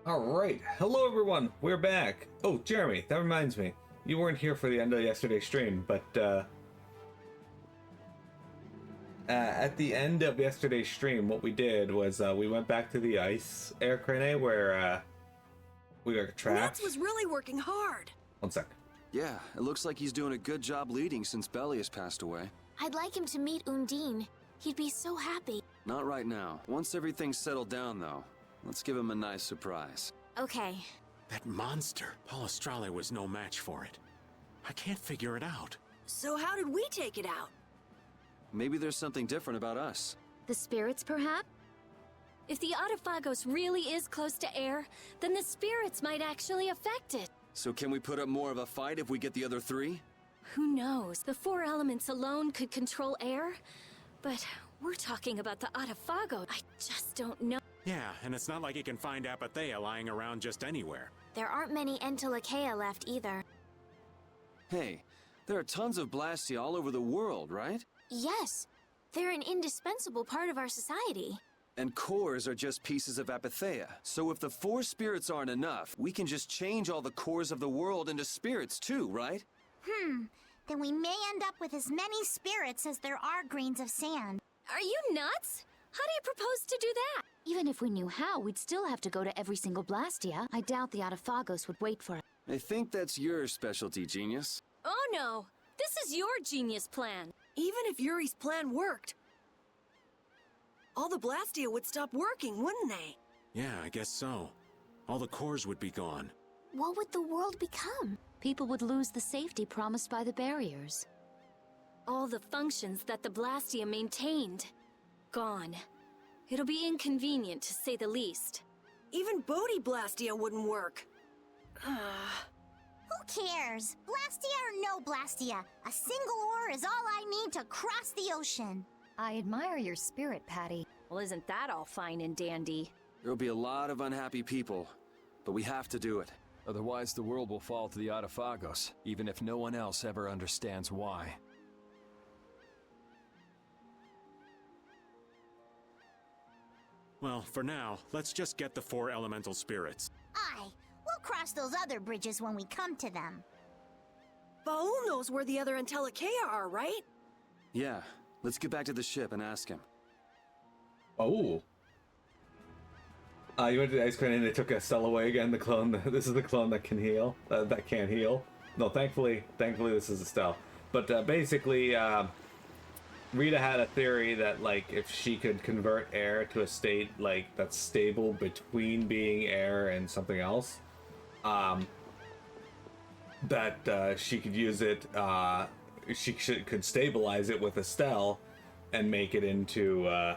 Alright, hello everyone, we're back. Oh, Jeremy, that reminds me. You weren't here for the end of yesterday's stream, but at the end of yesterday's stream, what we did was we went back to the ice air crane where we got trapped. Nance was really working hard. One sec. Yeah, it looks like he's doing a good job leading since Bellius passed away. I'd like him to meet Undine. He'd be so happy. Not right now. Once everything's settled down, though, let's give him a nice surprise. Okay. That monster, Palestrale was no match for it. I can't figure it out. So how did we take it out? Maybe there's something different about us. The spirits, perhaps? If the Autophagos really is close to air, then the spirits might actually affect it. So can we put up more of a fight if we get the other three? Who knows? The four elements alone could control air, but we're talking about the Autophago. I just don't know. Yeah, and it's not like he can find Apatheia lying around just anywhere. There aren't many Entelekea left either. Hey, there are tons of Blastia all over the world, right? Yes, they're an indispensable part of our society. And cores are just pieces of Apatheia. So if the four spirits aren't enough, we can just change all the cores of the world into spirits too, right? Then we may end up with as many spirits as there are grains of sand. Are you nuts? How do you propose to do that? Even if we knew how, we'd still have to go to every single Blastia. I doubt the Autophagos would wait for it. I think that's your specialty, genius. Oh no! This is your genius plan. Even if Yuri's plan worked, all the Blastia would stop working, wouldn't they? Yeah, I guess so. All the cores would be gone. What would the world become? People would lose the safety promised by the barriers. All the functions that the Blastia maintained. Gone. It'll be inconvenient, to say the least. Even Bodhi Blastia wouldn't work. Who cares? Blastia or no Blastia, a single ore is all I need to cross the ocean. I admire your spirit, Patty. Well, isn't that all fine and dandy? There'll be a lot of unhappy people, but we have to do it. Otherwise, the world will fall to the Autophagos, even if no one else ever understands why. Well, for now, let's just get the four elemental spirits. Aye, we'll cross those other bridges when we come to them. Baul knows where the other Entelekea are, right? Yeah, let's get back to the ship and ask him. Oh. You went to the ice crane and they took Estelle away again, the clone. This is the clone that can heal, that can't heal. No, thankfully this is Estelle. But basically, Rita had a theory that, like, if she could convert air to a state, like, that's stable between being air and something else, that she could use it, could stabilize it with Estelle and make it into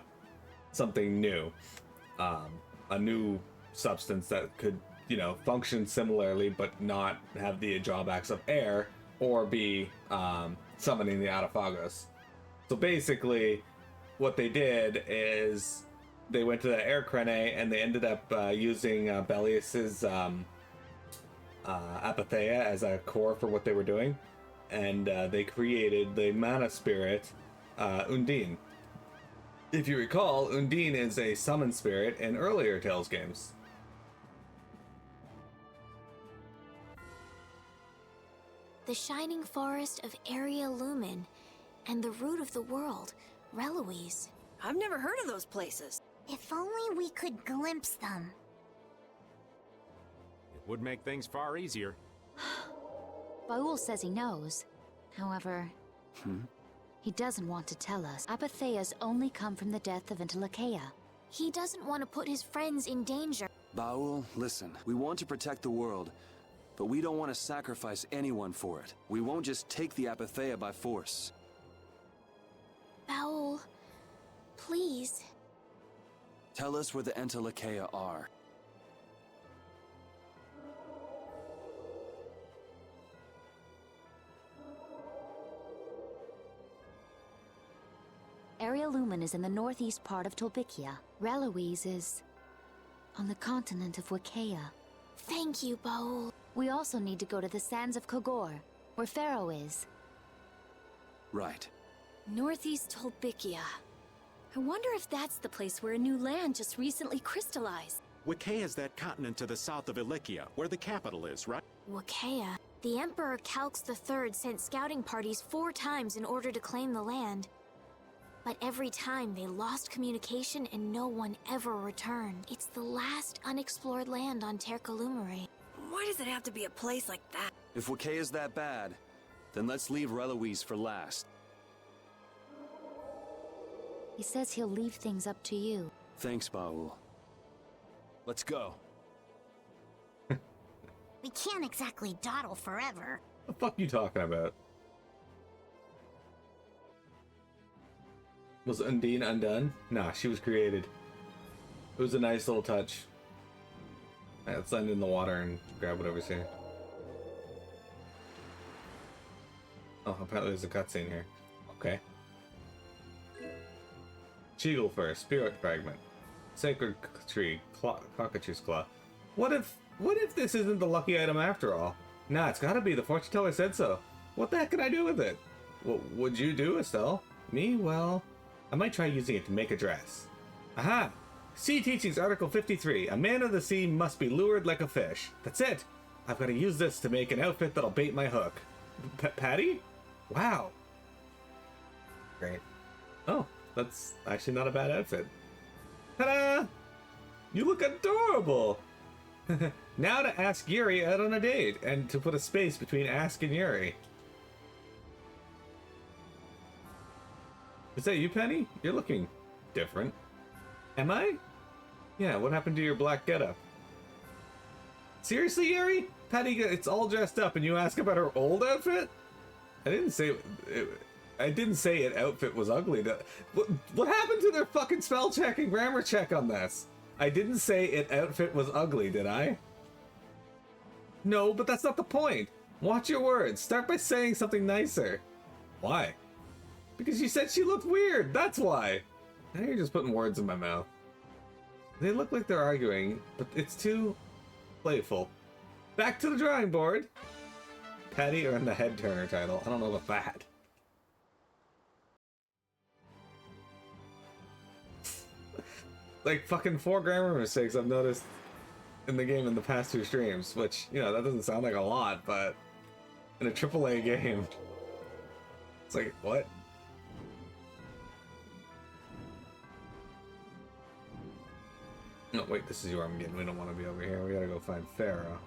something new. A new substance that could, function similarly but not have the drawbacks of air or be summoning the Autophagos. So basically, what they did is they went to the air crane and they ended up using Bellius's Apatheia as a core for what they were doing, and they created the mana spirit Undine. If you recall, Undine is a summon spirit in earlier Tales games. The shining forest of Area Lumen, and the root of the world, Reloise. I've never heard of those places. If only we could glimpse them. It would make things far easier. Baul says he knows. However, he doesn't want to tell us. Apatheias only come from the death of Entelekea. He doesn't want to put his friends in danger. Baul, listen, we want to protect the world, but we don't want to sacrifice anyone for it. We won't just take the Apatheia by force. Baul, please. Tell us where the Entelekea are. Area Lumen is in the northeast part of Tolbikia. Reloise is on the continent of Wicaya. Thank you, Baul. We also need to go to the sands of Kogor, where Phaeroh is. Right. Northeast Tolbikia. I wonder if that's the place where a new land just recently crystallized. Wakaea's that continent to the south of Ilikia, where the capital is, right? Wakaea. The Emperor Calx III sent scouting parties 4 times in order to claim the land. But every time they lost communication and no one ever returned. It's the last unexplored land on Terkalumare. Why does it have to be a place like that? If Wakaea's that bad, then let's leave Reloise for last. He says he'll leave things up to you. Thanks, Baul. Let's go. We can't exactly dawdle forever. The fuck you talking about? Was Undine undone? Nah, she was created. It was a nice little touch. Alright, let's land in the water and grab whatever's here. Oh, apparently there's a cutscene here. Okay. Cheagle first, spirit fragment. Sacred tree, cockatrice claw. What if this isn't the lucky item after all? Nah, it's gotta be. The fortune teller said so. What the heck can I do with it? What would you do, Estelle? Me? Well, I might try using it to make a dress. Aha! Sea Teachings Article 53. A man of the sea must be lured like a fish. That's it. I've got to use this to make an outfit that'll bait my hook. Patty? Wow. Great. Oh, that's actually not a bad outfit. Ta-da! You look adorable! Now to ask Yuri out on a date, and to put a space between ask and Yuri. Is that you, Penny? You're looking different. Am I? Yeah, what happened to your black getup? Seriously, Yuri? Patty it's all dressed up and you ask about her old outfit? I didn't say it outfit was ugly. What happened to their fucking spell check and grammar check on this? I didn't say it outfit was ugly, did I? No, but that's not the point. Watch your words. Start by saying something nicer. Why? Because you said she looked weird, that's why. Now you're just putting words in my mouth. They look like they're arguing, but it's too playful. Back to the drawing board. Patty earned the head turner title. I don't know about that. Like fucking 4 grammar mistakes I've noticed in the game in the past 2 streams, which, you know, that doesn't sound like a lot, but in a AAA game, it's like, what? No, wait, this is your Armageddon. We don't want to be over here. We gotta go find Phaeroh.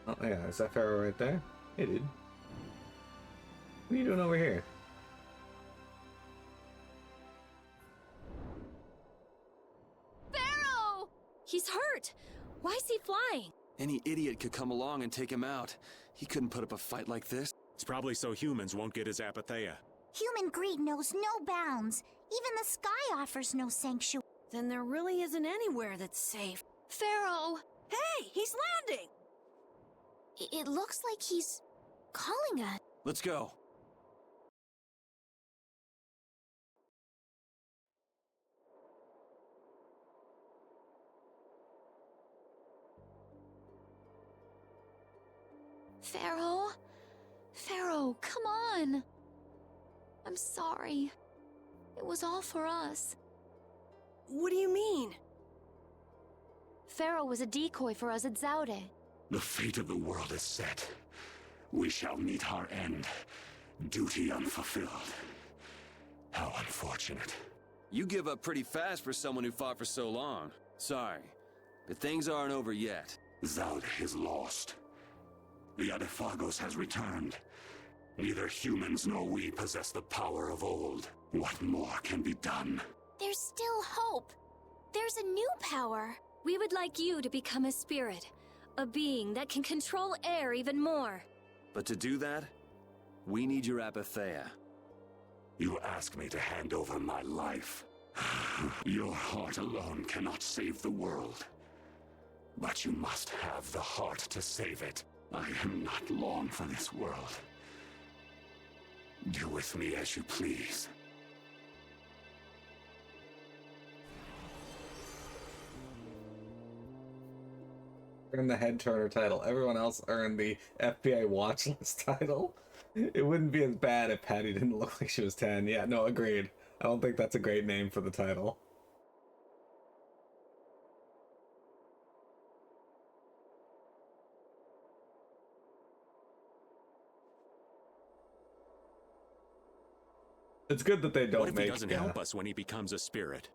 Oh, yeah, is that Phaeroh right there? Hey, dude. What are you doing over here? Phaeroh! He's hurt! Why is he flying? Any idiot could come along and take him out. He couldn't put up a fight like this. It's probably so humans won't get his apatheia. Human greed knows no bounds. Even the sky offers no sanctuary. Then there really isn't anywhere that's safe. Phaeroh! Hey, he's landing! It looks like he's calling us. Let's go. Phaeroh? Phaeroh, come on! I'm sorry. It was all for us. What do you mean? Phaeroh was a decoy for us at Zaude. The fate of the world is set. We shall meet our end. Duty unfulfilled. How unfortunate. You give up pretty fast for someone who fought for so long. Sorry, but things aren't over yet. Zaude is lost. The Adaphagos has returned. Neither humans nor we possess the power of old. What more can be done? There's still hope. There's a new power. We would like you to become a spirit. A being that can control air even more. But to do that, we need your apatheia. You ask me to hand over my life. Your heart alone cannot save the world. But you must have the heart to save it. I am not long for this world. Do with me as you please. Earned the head turner title. Everyone else earned the FBI watch list title. It wouldn't be as bad if Patty didn't look like she was 10. Yeah, no, agreed. I don't think that's a great name for the title. It's good that they don't What if make. he doesn't help us when he becomes a spirit?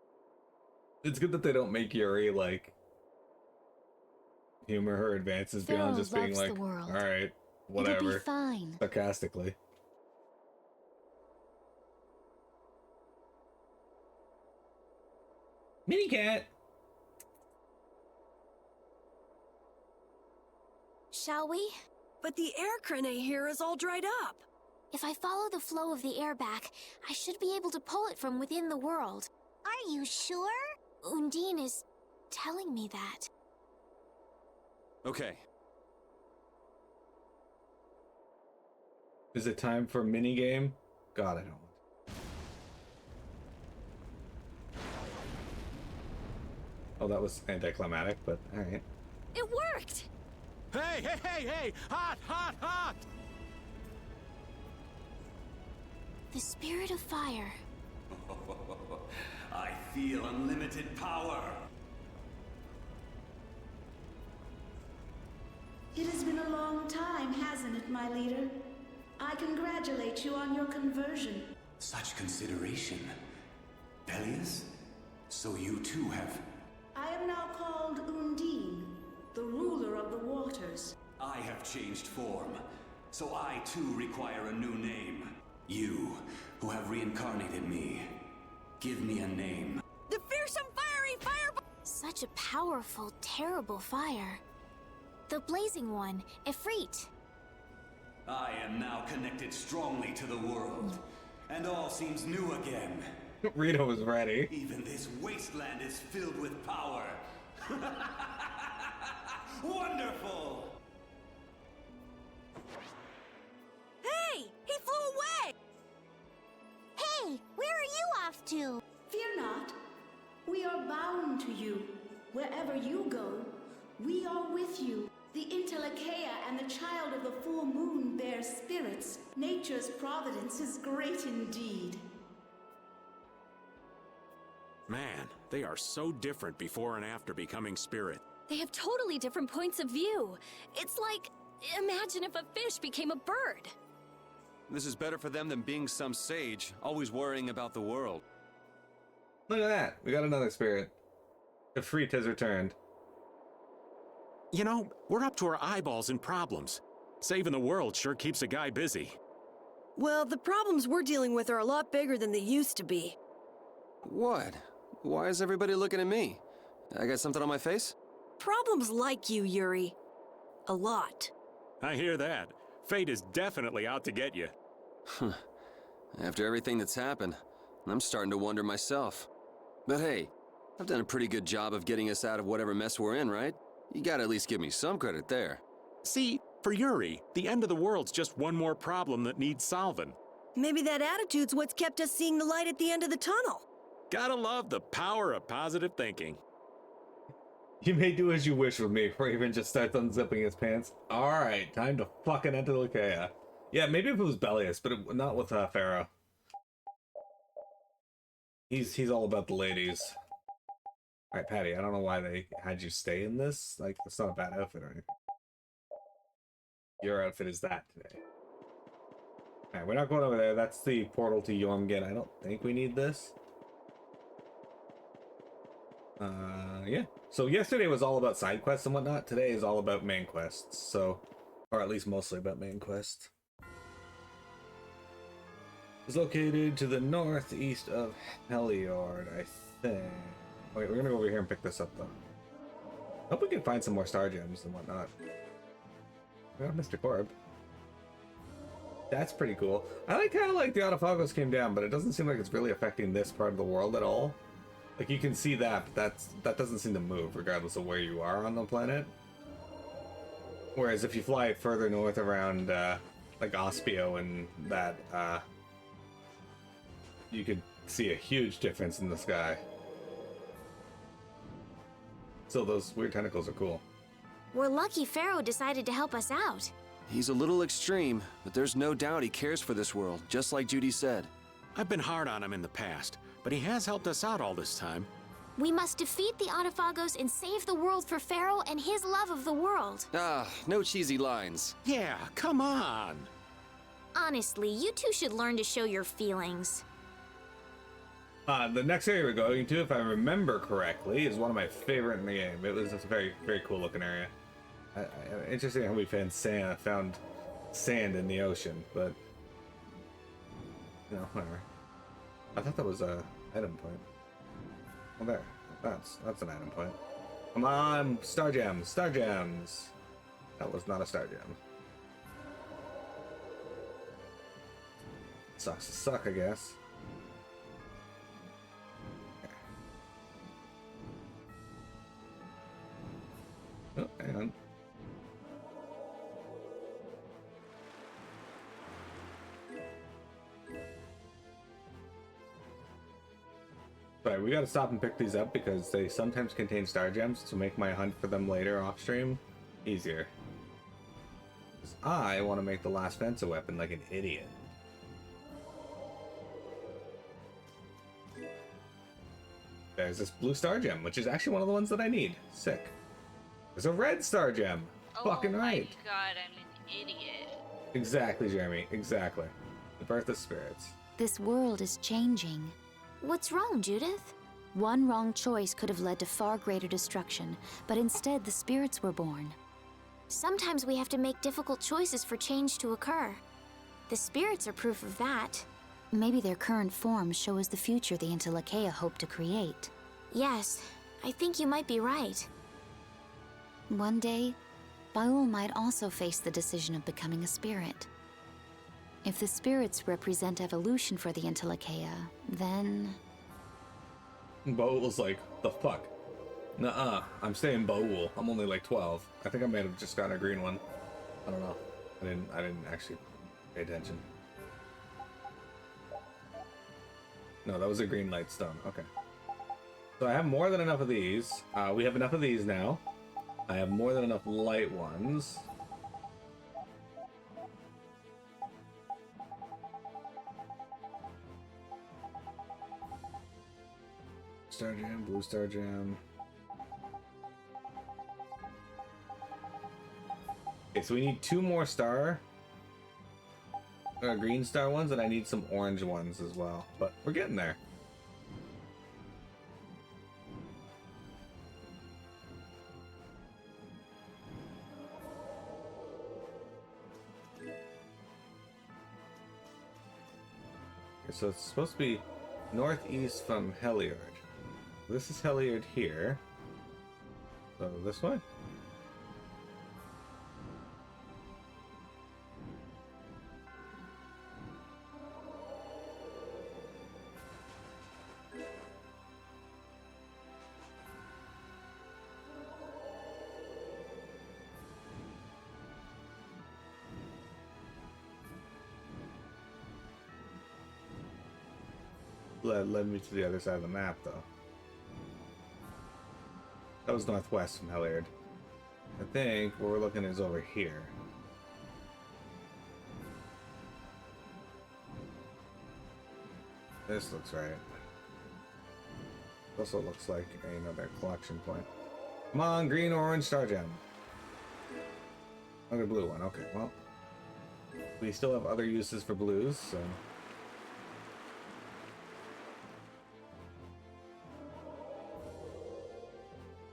It's good that they don't make Yuri like humor her advances beyond Phaeroh just being loves like, the world. all right, It'll whatever, be fine. sarcastically. Mini cat. Shall we? But the air crane here is all dried up. If I follow the flow of the air back, I should be able to pull it from within the world. Are you sure? Undine is telling me that. Okay. Is it time for a mini game? God, I don't want. Oh, that was anticlimactic, but all right. It worked! Hey, hey, hey, hey! Hot, hot, hot! The spirit of fire. I feel unlimited power. It has been a long time, hasn't it, my leader? I congratulate you on your conversion. Such consideration. Peleus? So you too have... I am now called Undine, the ruler of the waters. I have changed form, so I too require a new name. You, who have reincarnated me, give me a name. The fearsome fiery fireball! Such a powerful, terrible fire. The blazing one, Ifrit. I am now connected strongly to the world, and all seems new again. Rita was ready. Even this wasteland is filled with power. Wonderful! Hey! He flew away! Hey, where are you off to? Fear not. We are bound to you. Wherever you go, we are with you. The Intellikeia and the child of the full moon bear spirits. Nature's providence is great indeed. Man, they are so different before and after becoming spirit. They have totally different points of view. It's like, imagine if a fish became a bird. This is better for them than being some sage, always worrying about the world. Look at that. We got another spirit. Ifrit has returned. You know, we're up to our eyeballs in problems. Saving the world sure keeps a guy busy. Well, the problems we're dealing with are a lot bigger than they used to be. What? Why is everybody looking at me? I got something on my face? Problems like you, Yuri. A lot. I hear that. Fate is definitely out to get you. After everything that's happened, I'm starting to wonder myself. But hey, I've done a pretty good job of getting us out of whatever mess we're in, right? You gotta at least give me some credit there. See, for Yuri, the end of the world's just one more problem that needs solving. Maybe that attitude's what's kept us seeing the light at the end of the tunnel. Gotta love the power of positive thinking. You may do as you wish with me. Raven just starts unzipping his pants. Alright, time to fucking enter the Lekea. Yeah, maybe if it was Bellius, but not with Phaeroh. He's all about the ladies. Alright, Patty, I don't know why they had you stay in this. Like, it's not a bad outfit or anything. Your outfit is that today. Alright, we're not going over there. That's the portal to Jormungand. I don't think we need this. Yeah. So yesterday was all about side quests and whatnot. Today is all about main quests. So, or at least mostly about main quests. It's located to the northeast of Heliord, I think. Wait, we're gonna go over here and pick this up though. Hope we can find some more star gems and whatnot. We got Mr. Corb. That's pretty cool. I kind of like the Autophagos came down, but it doesn't seem like it's really affecting this part of the world at all. Like, you can see that, but that doesn't seem to move regardless of where you are on the planet. Whereas if you fly further north around, like Ospio and that, you could see a huge difference in the sky. So those weird tentacles are cool. We're lucky Phaeroh decided to help us out. He's a little extreme, but there's no doubt he cares for this world, just like Judy said. I've been hard on him in the past, but he has helped us out all this time. We must defeat the Autophagos and save the world for Phaeroh and his love of the world. Ah, no cheesy lines. Yeah, come on. Honestly, you two should learn to show your feelings. The next area we're going to, if I remember correctly, is one of my favorite in the game. It was just a very, very cool looking area. Interesting how we found sand in the ocean, but whatever. I thought that was a item point. Well, there. That's an item point. Come on, star gems, star gems. That was not a star gem. Sucks to suck, I guess. Oh, hang on. Right, we gotta stop and pick these up because they sometimes contain star gems to make my hunt for them later off stream easier. Because I want to make the last fence a weapon like an idiot. There's this blue star gem, which is actually one of the ones that I need. Sick. There's a red star gem. Fucking right. Oh my god, I'm an idiot. Exactly, Jeremy. Exactly. The birth of spirits. This world is changing. What's wrong, Judith? One wrong choice could have led to far greater destruction, but instead the spirits were born. Sometimes we have to make difficult choices for change to occur. The spirits are proof of that. Maybe their current forms show us the future the Intellekea hope to create. Yes, I think you might be right. One day, Baul might also face the decision of becoming a spirit. If the spirits represent evolution for the Intellekea, then... Baul's like, the fuck? Nuh-uh, I'm staying Baul. I'm only like 12. I think I might have just gotten a green one. I don't know. I didn't actually pay attention. No, that was a green light stone. Okay. So I have more than enough of these. We have enough of these now. I have more than enough light ones. Star gem, blue star gem. Okay, so we need 2 more green star ones, and I need some orange ones as well. But we're getting there. Okay, so it's supposed to be northeast from Heliard. This is Heliard here. So this way? Led me to the other side of the map, though. That was northwest from Heliard. I think what we're looking is over here. This looks right. Also looks like another collection point. Come on, green, orange, star gem. Another blue one. Okay, well. We still have other uses for blues, so...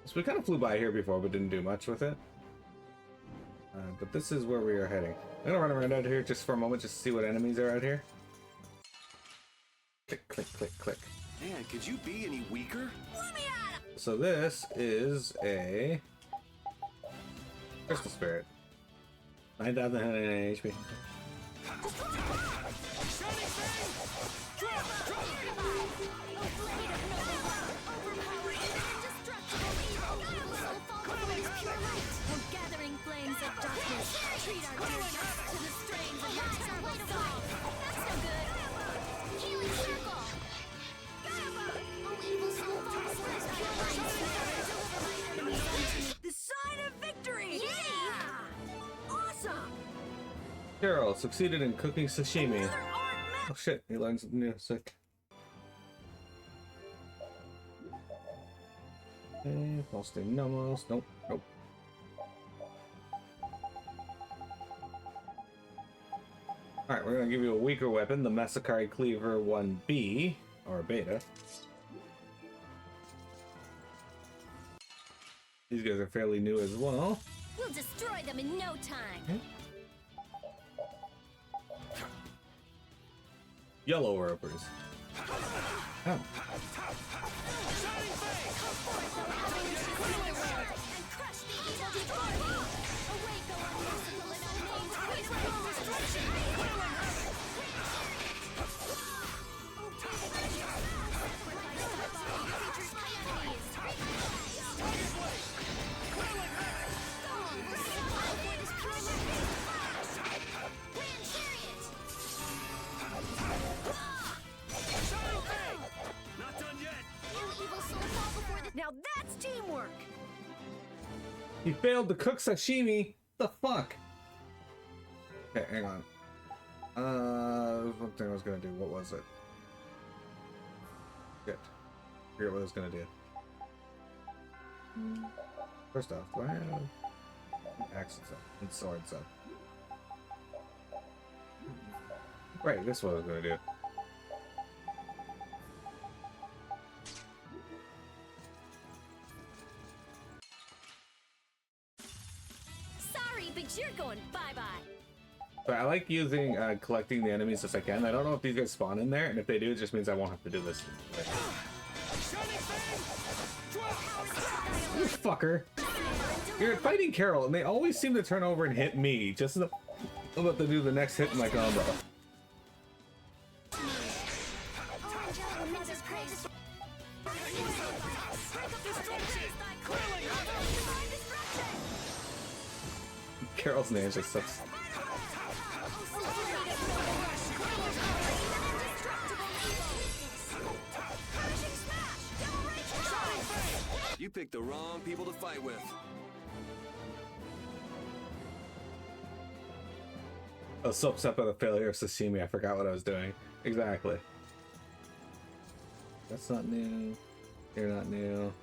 So we kind of flew by here before, but didn't do much with it. But this is where we are heading. I'm gonna run around out here just for a moment, just to see what enemies are out here. Click, click, click, click. Man, could you be any weaker? So this is a crystal spirit. 9,000 HP. Gathering flames of darkness, treat our dear guests to the strains of your terrible song. That's so good. Healing circle. The sign of victory! Yeah! Awesome! Carol succeeded in cooking sashimi. Oh shit, he learned something new. Sick. Okay, false nomos. Nope, nope. Alright, we're gonna give you a weaker weapon, the Masakari Cleaver 1B. or a beta. These guys are fairly new as well. We'll destroy them in no time. Yellow ropers. Oh. Now that's teamwork! He failed to cook sashimi. The fuck? Okay, hang on. One thing I was gonna do. What was it? Shit. Forget what I was gonna do. First off, do I have axes up and swords up? Right, this is what I was gonna do. But you're going bye-bye. But I like using collecting the enemies if I can. I don't know if these guys spawn in there, and if they do, it just means I won't have to do this. You fucker! You're fighting Carol, and they always seem to turn over and hit me, just as I'm about to do the next hit in my combo. Carol's name is just such. You picked the wrong people to fight with. I was so upset by the failure of sashimi, I forgot what I was doing. Exactly. That's not new. You're not new.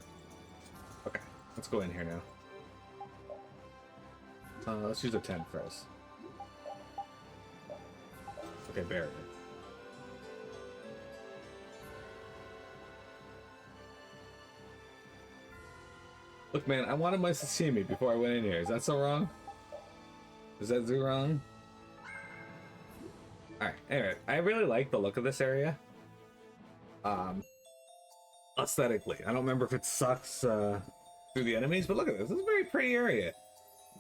Okay, let's go in here now. Let's use a 10 first. Okay, barely. Look, man, I wanted my sashimi before I went in here. Is that so wrong? Is that so wrong? Alright, anyway, I really like the look of this area. Aesthetically. I don't remember if it sucks through the enemies, but look at this. This is a very pretty area.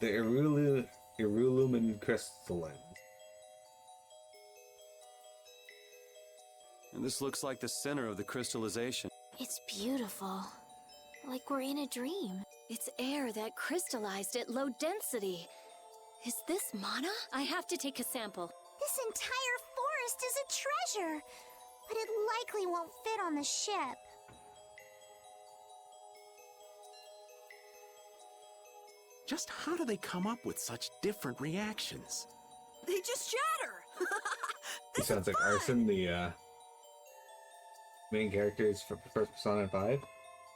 The Irulumen crystalline. And this looks like the center of the crystallization. It's beautiful. Like we're in a dream. It's air that crystallized at low density. Is this mana? I have to take a sample. This entire forest is a treasure, but it likely won't fit on the ship. Just how do they come up with such different reactions? They just shatter! He sounds like Arson, the main characters for First Persona 5.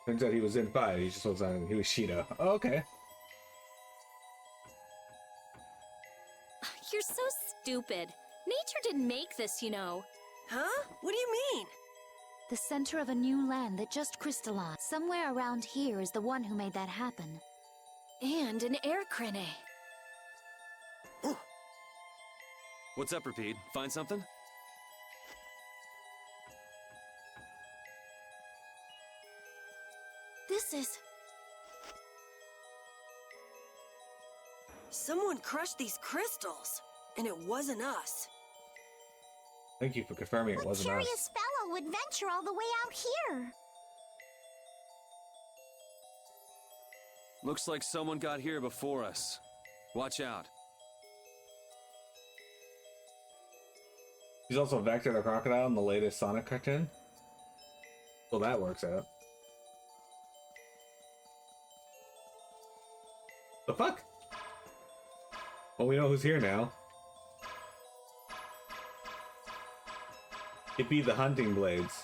Turns out he was in 5, he just wasn't, he was Shido. Oh, okay. You're so stupid. Nature didn't make this, you know. Huh? What do you mean? The center of a new land that just crystallized. Somewhere around here is the one who made that happen. And an air crane. What's up, Rapide? Find something? This is... Someone crushed these crystals, and it wasn't us. Thank you for confirming it wasn't us. What curious fellow would venture all the way out here? Looks like someone got here before us. Watch out. He's also Vector the Crocodile in the latest Sonic cartoon. Well, that works out. The fuck? Well, we know who's here now. It'd be the hunting blades.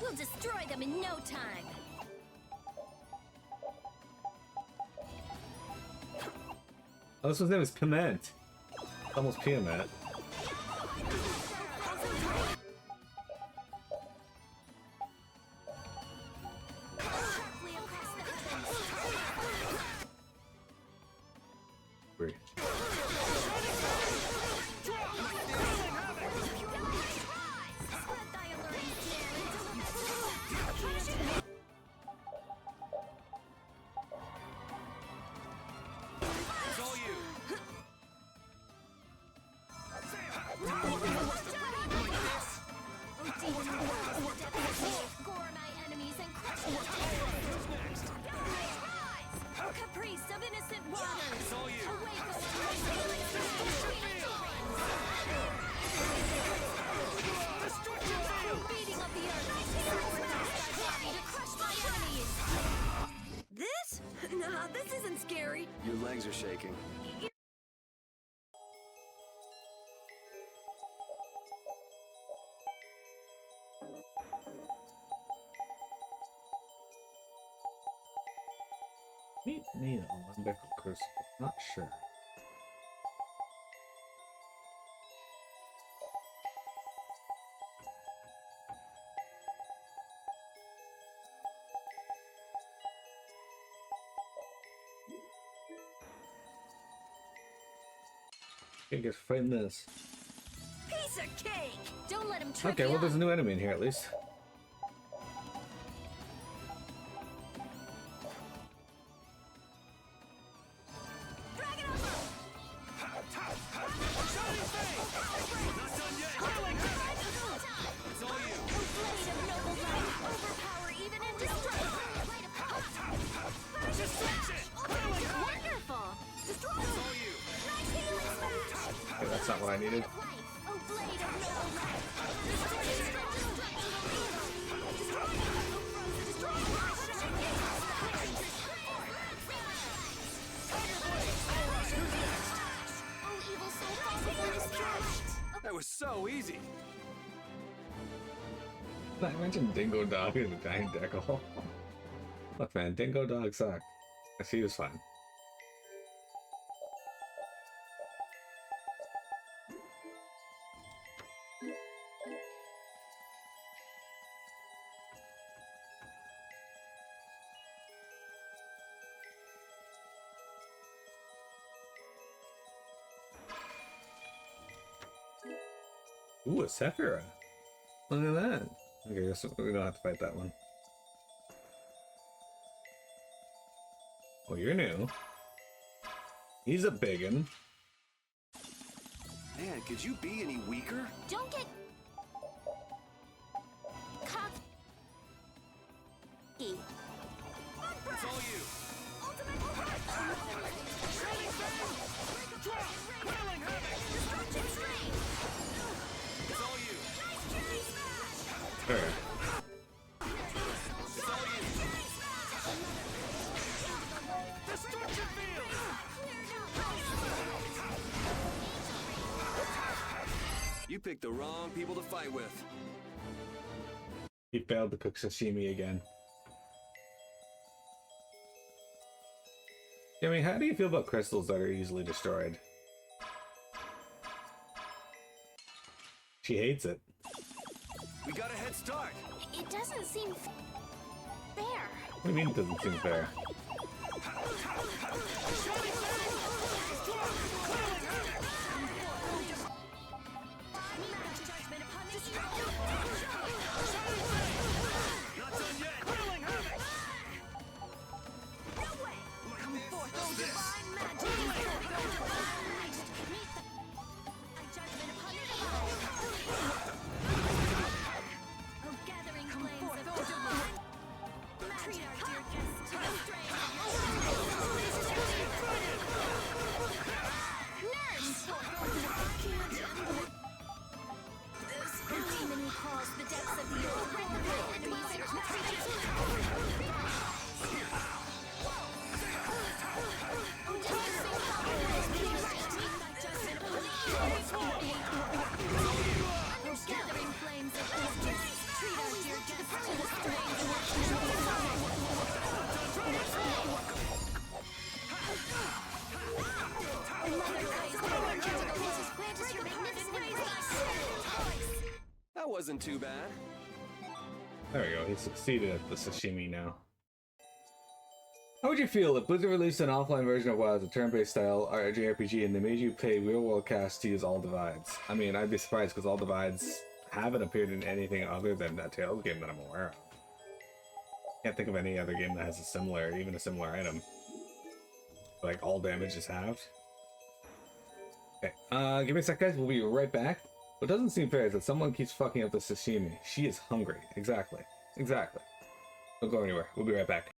We'll destroy them in no time. Oh, this one's name is Piment. Almost Piamat. Your legs are shaking. Meet me at Olympic Crucible. Not sure. I guess fighting this. Piece of cake! Don't let him trick Okay, you well, there's a up. new enemy in here at least. Okay, that's not what I needed. That was so easy. I mentioned Dingo Dog as a giant deckle. Look, man, Dingo Dog sucked. He was fine. Ooh, a Sephiroth. Look at that. Okay, I guess we don't have to fight that one. Well, you're new. He's a biggin. Man, could you be any weaker? Don't get cocky. It's all you. It's all you. Sure. You picked the wrong people to fight with. He failed to cook sashimi again. I mean, how do you feel about crystals that are easily destroyed? She hates it. We got a head start. It doesn't seem fair. What do you mean it doesn't seem fair? That wasn't too bad. There we go, he succeeded at the sashimi now. How would you feel if Blizzard released an offline version of WoW as a turn-based style JRPG and they made you pay real-world cash to use all divides? I mean, I'd be surprised because all divides haven't appeared in anything other than that Tales game that I'm aware of. Can't think of any other game that has a similar, even a similar item. Like, all damage is halved. Okay, give me a sec, guys. We'll be right back. What doesn't seem fair is that someone keeps fucking up the sashimi. She is hungry. Exactly. Exactly. Don't go anywhere. We'll be right back.